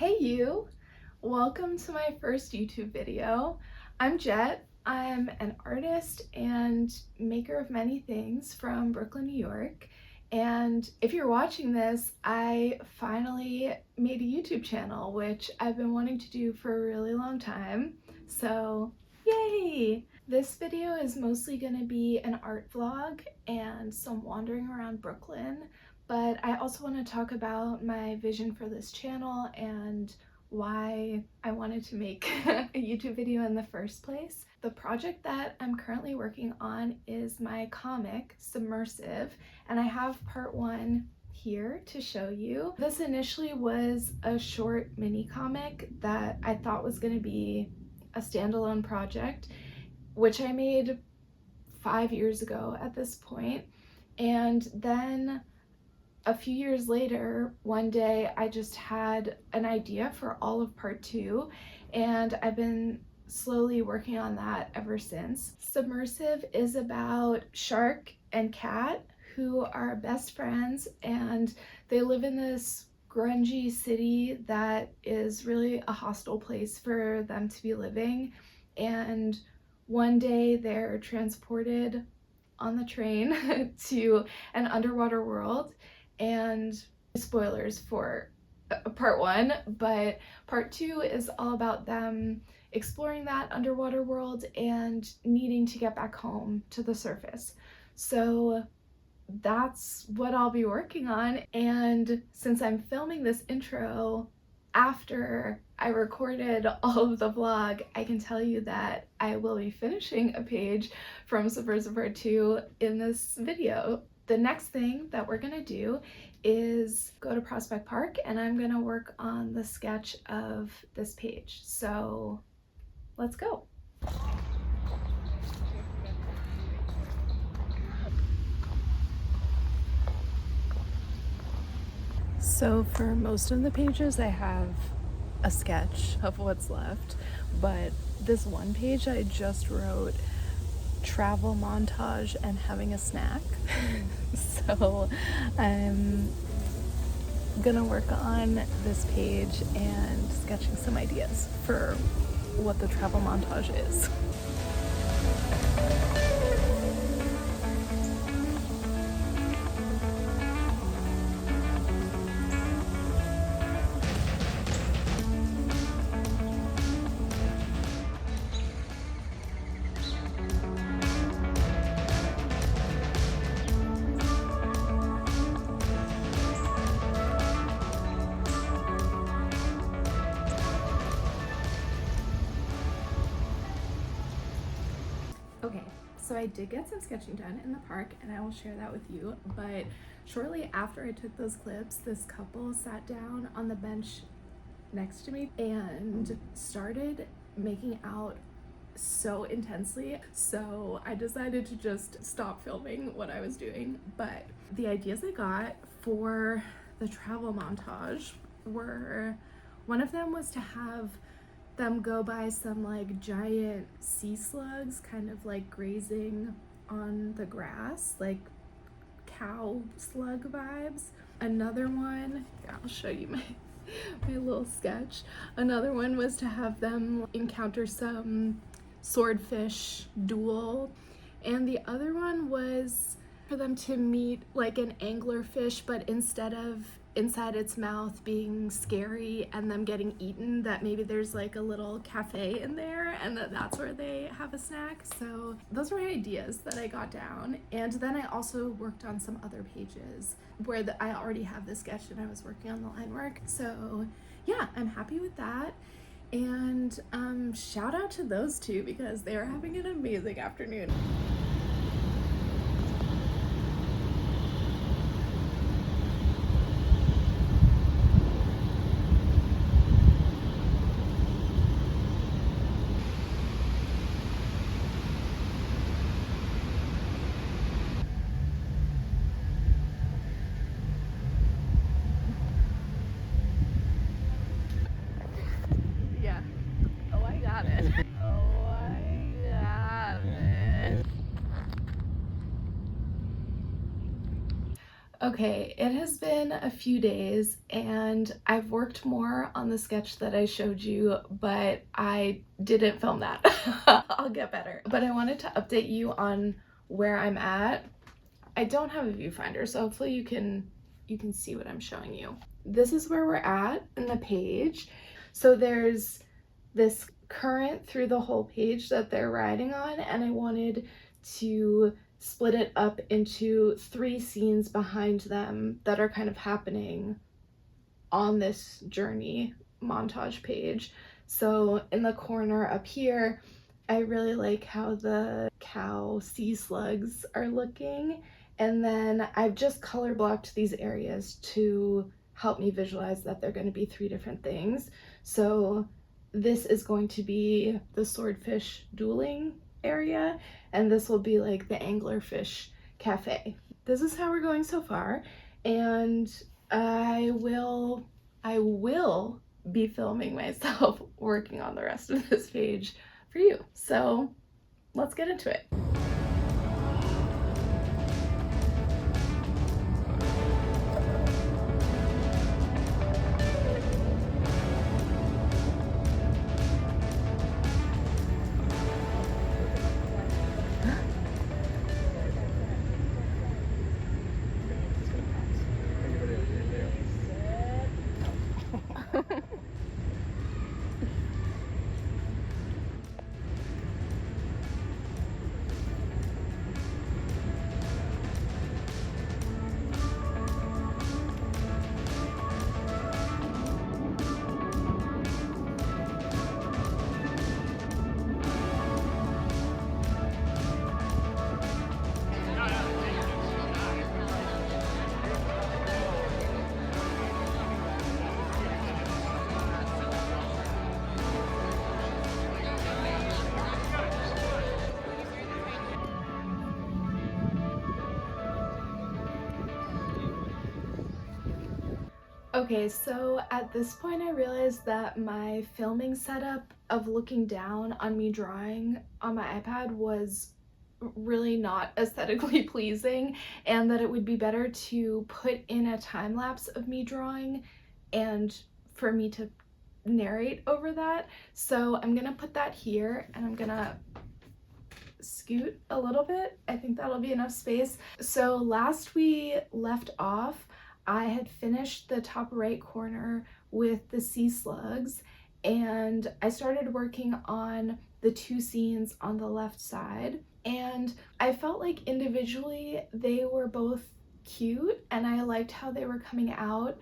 Hey you! Welcome to my first YouTube video. I'm Jet. I'm an artist and maker of many things from Brooklyn, New York. And if you're watching this, I finally made a YouTube channel, which I've been wanting to do for a really long time. So, yay! This video is mostly going to be an art vlog and some wandering around Brooklyn. But I also want to talk about my vision for this channel and why I wanted to make a YouTube video in the first place. The project that I'm currently working on is my comic, Submersive, and I have part 1 here to show you. This initially was a short mini comic that I thought was going to be a standalone project, which I made 5 years ago at this point, and then a few years later, one day I just had an idea for all of part 2, and I've been slowly working on that ever since. Submersive is about Shark and Cat, who are best friends, and they live in this grungy city that is really a hostile place for them to be living. And one day they're transported on the train to an underwater world. And spoilers for part 1, but part 2 is all about them exploring that underwater world and needing to get back home to the surface. So that's what I'll be working on. And since I'm filming this intro after I recorded all of the vlog, I can tell you that I will be finishing a page from Submersive Part 2 in this video. The next thing that we're gonna do is go to Prospect Park, and I'm gonna work on the sketch of this page. So let's go. So for most of the pages I have a sketch of what's left, but this one page I just wrote travel montage and having a snack. So I'm gonna work on this page and sketching some ideas for what the travel montage is. Okay, so I did get some sketching done in the park, and I will share that with you, but shortly after I took those clips, this couple sat down on the bench next to me and started making out so intensely, so I decided to just stop filming what I was doing. But the ideas I got for the travel montage were, one of them was to have them go by some like giant sea slugs kind of like grazing on the grass, like cow slug vibes. Another one, here, I'll show you my little sketch. Another one was to have them encounter some swordfish duel, and the other one was for them to meet like an anglerfish, but instead of inside its mouth being scary and them getting eaten, that maybe there's like a little cafe in there and that's where they have a snack. So those were ideas that I got down, and then I also worked on some other pages where I already have the sketch and I was working on the line work. So yeah, I'm happy with that. And shout out to those two because they're having an amazing afternoon. Yeah. Oh, I got it. Oh, I got it. Okay, it has been a few days and I've worked more on the sketch that I showed you, but I didn't film that. I'll get better. But I wanted to update you on where I'm at. I don't have a viewfinder, so hopefully you can see what I'm showing you. This is where we're at in the page. So there's this current through the whole page that they're riding on, and I wanted to split it up into 3 scenes behind them that are kind of happening on this journey montage page. So in the corner up here, I really like how the cow sea slugs are looking, and then I've just color blocked these areas to help me visualize that they're going to be 3 different things. So this is going to be the swordfish dueling area, and this will be like the anglerfish cafe. This is how we're going so far, and I will be filming myself working on the rest of this page for you. So let's get into it. Okay, so at this point I realized that my filming setup of looking down on me drawing on my iPad was really not aesthetically pleasing, and that it would be better to put in a time lapse of me drawing and for me to narrate over that. So I'm gonna put that here, and I'm gonna scoot a little bit. I think that'll be enough space. So last we left off, I had finished the top right corner with the sea slugs, and I started working on the 2 scenes on the left side, and I felt like individually they were both cute and I liked how they were coming out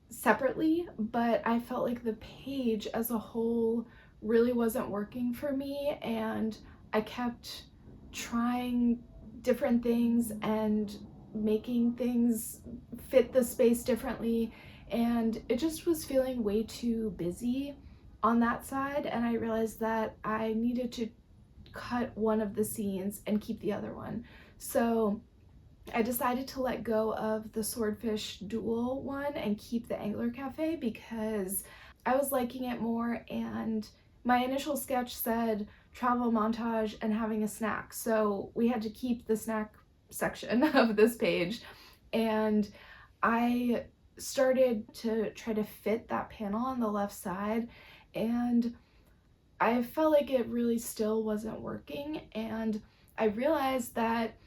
separately, but I felt like the page as a whole really wasn't working for me, and I kept trying different things and making things fit the space differently, and it just was feeling way too busy on that side, and I realized that I needed to cut one of the scenes and keep the other one. So I decided to let go of the swordfish duel one and keep the angler cafe because I was liking it more, and my initial sketch said travel montage and having a snack, so we had to keep the snack section of this page, and I started to try to fit that panel on the left side, and I felt like it really still wasn't working, and I realized that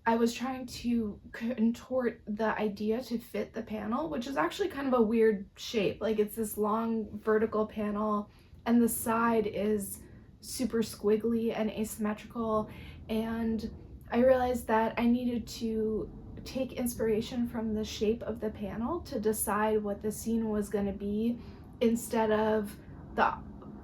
I was trying to contort the idea to fit the panel, which is actually kind of a weird shape. Like, it's this long vertical panel and the side is super squiggly and asymmetrical, and I realized that I needed to take inspiration from the shape of the panel to decide what the scene was going to be, instead of the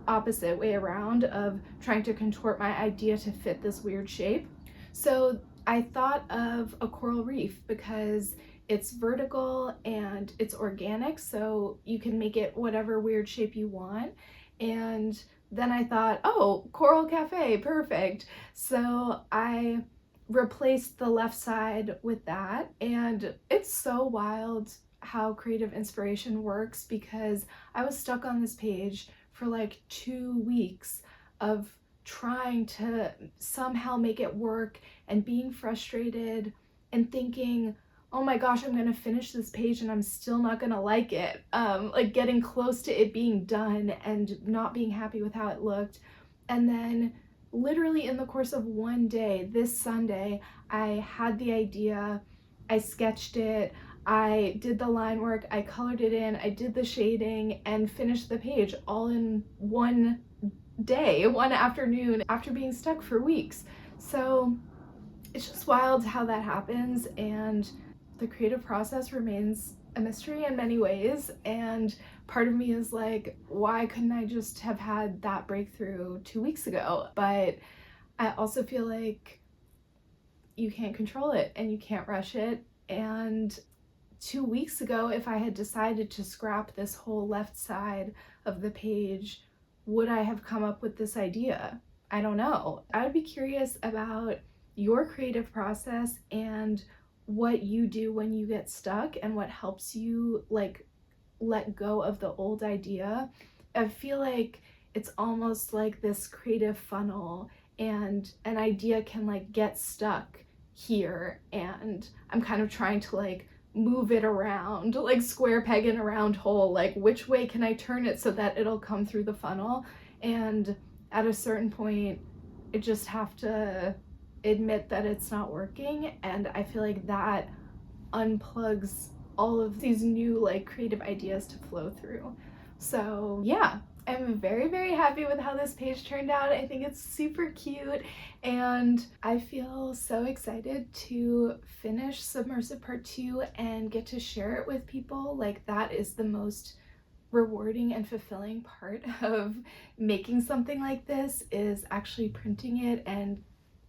opposite way around of trying to contort my idea to fit this weird shape. So I thought of a coral reef because it's vertical and it's organic, so you can make it whatever weird shape you want. And then I thought, oh, coral cafe, perfect. So I replaced the left side with that, and it's so wild how creative inspiration works, because I was stuck on this page for like 2 weeks of trying to somehow make it work and being frustrated and thinking, oh my gosh, I'm gonna finish this page and I'm still not gonna like it. Like getting close to it being done and not being happy with how it looked. And then literally in the course of one day, this Sunday, I had the idea, I sketched it, I did the line work, I colored it in, I did the shading, and finished the page all in one day, one afternoon, after being stuck for weeks. So it's just wild how that happens, and the creative process remains a mystery in many ways. And part of me is like, why couldn't I just have had that breakthrough 2 weeks ago? But I also feel like you can't control it and you can't rush it. And 2 weeks ago, if I had decided to scrap this whole left side of the page, would I have come up with this idea? I don't know. I would be curious about your creative process and what you do when you get stuck and what helps you like let go of the old idea. I feel like it's almost like this creative funnel, and an idea can like get stuck here, and I'm kind of trying to like move it around, like square peg in a round hole, like which way can I turn it so that it'll come through the funnel. And at a certain point, I just have to admit that it's not working, and I feel like that unplugs all of these new like creative ideas to flow through. So yeah, I'm very, very happy with how this page turned out. I think it's super cute, and I feel so excited to finish Submersive Part 2 and get to share it with people. Like, that is the most rewarding and fulfilling part of making something like this, is actually printing it and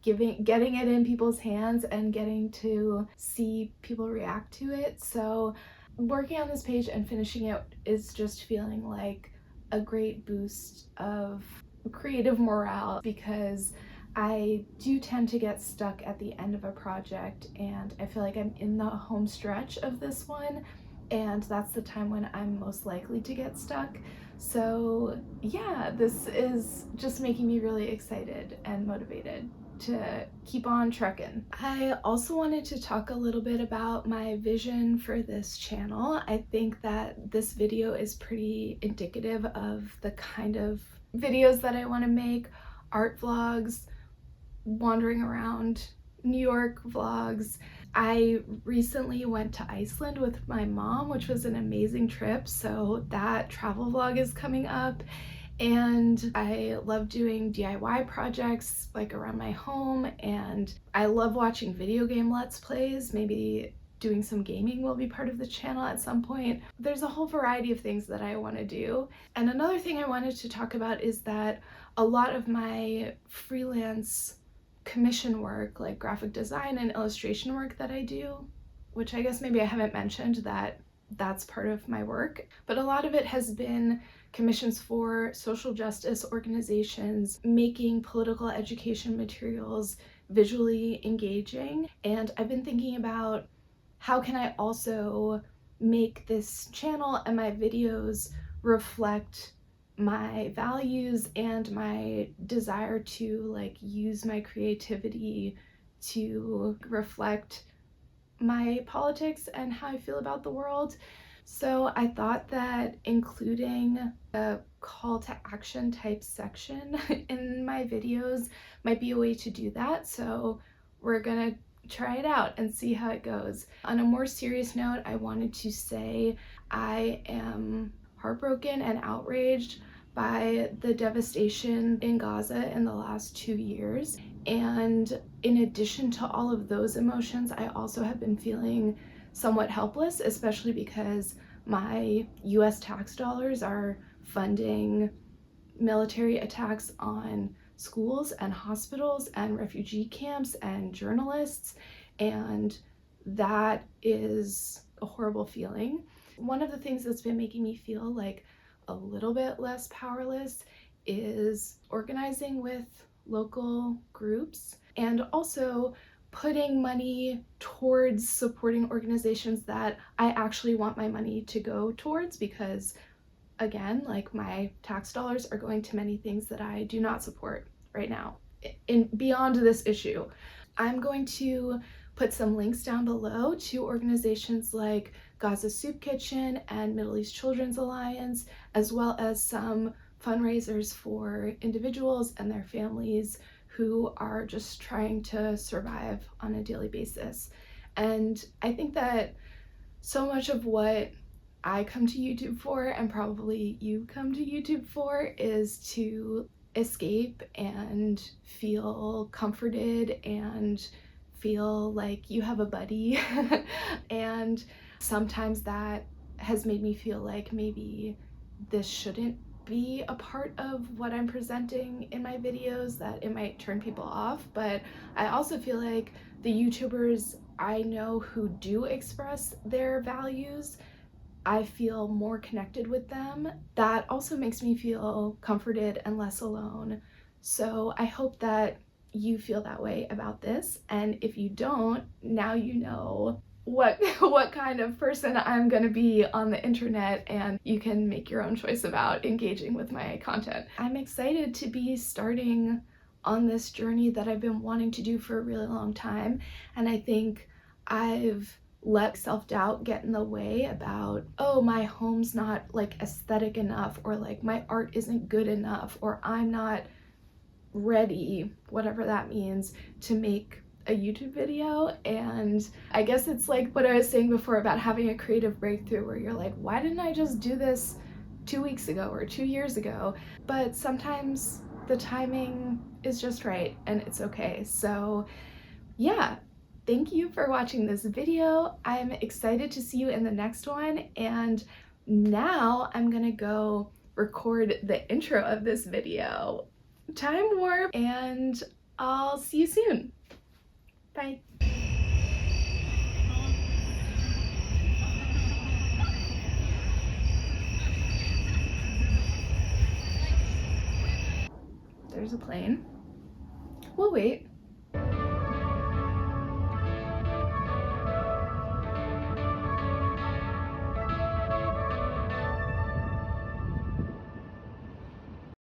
getting it in people's hands and getting to see people react to it. So working on this page and finishing it is just feeling like a great boost of creative morale, because I do tend to get stuck at the end of a project, and I feel like I'm in the home stretch of this one, and that's the time when I'm most likely to get stuck. So yeah, this is just making me really excited and motivated to keep on trekking. I also wanted to talk a little bit about my vision for this channel. I think that this video is pretty indicative of the kind of videos that I want to make: art vlogs, wandering around New York vlogs. I recently went to Iceland with my mom, which was an amazing trip, so that travel vlog is coming up. And I love doing DIY projects like around my home, and I love watching video game let's plays. Maybe doing some gaming will be part of the channel at some point. There's a whole variety of things that I want to do. And another thing I wanted to talk about is that a lot of my freelance commission work, like graphic design and illustration work that I do, which I guess maybe I haven't mentioned that that's part of my work, but a lot of it has been commissions for social justice organizations, making political education materials visually engaging. And I've been thinking about, how can I also make this channel and my videos reflect my values and my desire to like use my creativity to reflect my politics and how I feel about the world. So I thought that including a call to action type section in my videos might be a way to do that. So we're gonna try it out and see how it goes. On a more serious note, I wanted to say I am heartbroken and outraged by the devastation in Gaza in the last 2 years. And in addition to all of those emotions, I also have been feeling somewhat helpless, especially because my US tax dollars are funding military attacks on schools and hospitals and refugee camps and journalists, and that is a horrible feeling. One of the things that's been making me feel like a little bit less powerless is organizing with local groups, and also putting money towards supporting organizations that I actually want my money to go towards, because again, like, my tax dollars are going to many things that I do not support right now, in beyond this issue. I'm going to put some links down below to organizations like Gaza Soup Kitchen and Middle East Children's Alliance, as well as some fundraisers for individuals and their families who are just trying to survive on a daily basis. And I think that so much of what I come to YouTube for, and probably you come to YouTube for, is to escape and feel comforted and feel like you have a buddy. And sometimes that has made me feel like maybe this shouldn't be a part of what I'm presenting in my videos, that it might turn people off. But I also feel like the YouTubers I know who do express their values, I feel more connected with them. That also makes me feel comforted and less alone. So I hope that you feel that way about this. And if you don't, now you know what kind of person I'm gonna be on the internet, and you can make your own choice about engaging with my content. I'm excited to be starting on this journey that I've been wanting to do for a really long time, and I think I've let self-doubt get in the way about, oh, my home's not like aesthetic enough, or like my art isn't good enough, or I'm not ready, whatever that means, to make a YouTube video. And I guess it's like what I was saying before about having a creative breakthrough, where you're like, why didn't I just do this 2 weeks ago or 2 years ago? But sometimes the timing is just right, and it's okay. So yeah, thank you for watching this video. I'm excited to see you in the next one, and now I'm gonna go record the intro of this video. Time warp, and I'll see you soon. Bye. There's a plane. We'll wait.